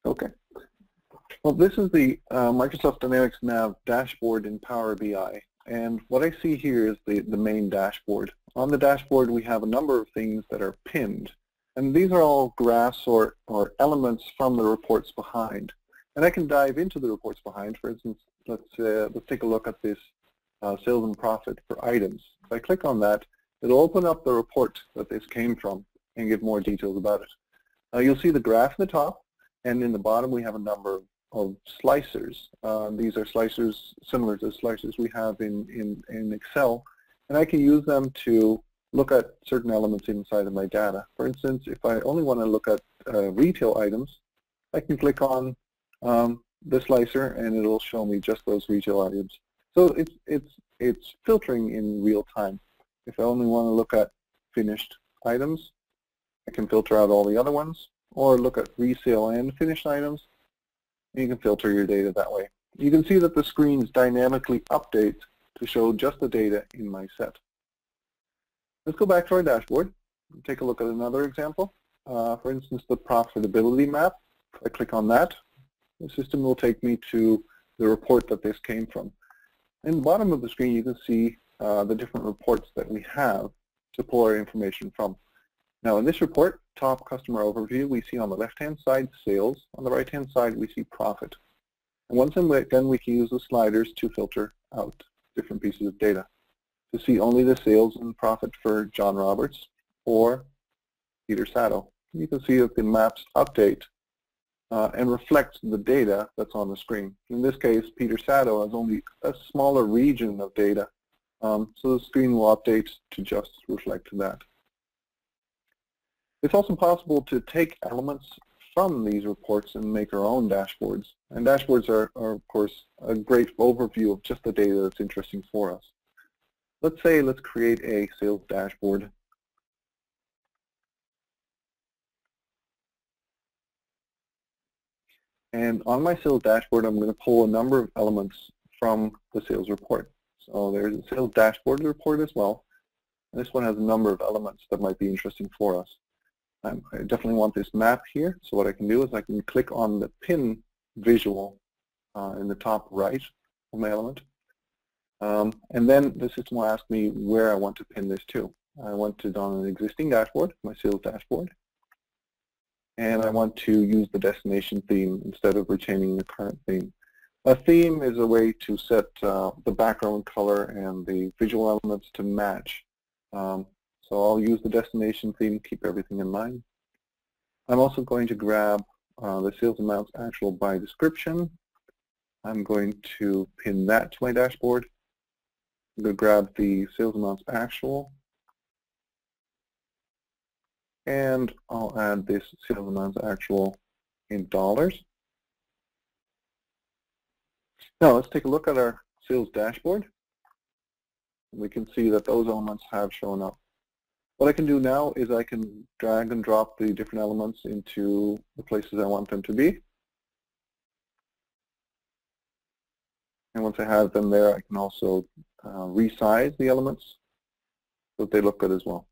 Okay. Well, this is the Microsoft Dynamics NAV dashboard in Power BI. And what I see here is the main dashboard. On the dashboard, we have a number of things that are pinned. And these are all graphs or elements from the reports behind. And I can dive into the reports behind. For instance, let's take a look at this sales and profit for items. If I click on that, it'll open up the report that this came from and give more details about it. You'll see the graph in the top, and in the bottom we have a number of slicers. These are slicers similar to the slicers we have in Excel, and I can use them to look at certain elements inside of my data. For instance, if I only want to look at retail items, I can click on the slicer and it'll show me just those retail items. So it's filtering in real time. If I only want to look at finished items, I can filter out all the other ones, or look at resale and finished items. You can filter your data that way. You can see that the screens dynamically update to show just the data in my set. Let's go back to our dashboard and take a look at another example. For instance, the profitability map. If I click on that, the system will take me to the report that this came from. In the bottom of the screen, you can see the different reports that we have to pull our information from. Now, in this report, top customer overview, we see on the left-hand side sales. On the right-hand side, we see profit. And once again, we can use the sliders to filter out different pieces of data to see only the sales and profit for John Roberts or Peter Sato. You can see that the maps update and reflect the data that's on the screen. In this case, Peter Sato has only a smaller region of data, so the screen will update to just reflect that. It's also possible to take elements from these reports and make our own dashboards. And dashboards are of course, a great overview of just the data that's interesting for us. Let's create a sales dashboard. And on my sales dashboard, I'm going to pull a number of elements from the sales report. So there's a sales dashboard report as well. And this one has a number of elements that might be interesting for us. I definitely want this map here. So what I can do is I can click on the pin visual in the top right of my element. And then the system will ask me where I want to pin this to. I want it on an existing dashboard, my sales dashboard. And I want to use the destination theme instead of retaining the current theme. A theme is a way to set the background color and the visual elements to match. So I'll use the destination theme, keep everything in mind. I'm also going to grab the sales amounts actual by description. I'm going to pin that to my dashboard. I'm going to grab the sales amounts actual. And I'll add this sales amounts actual in dollars. Now let's take a look at our sales dashboard. We can see that those elements have shown up. What I can do now is I can drag and drop the different elements into the places I want them to be. And once I have them there, I can also resize the elements so that they look good as well.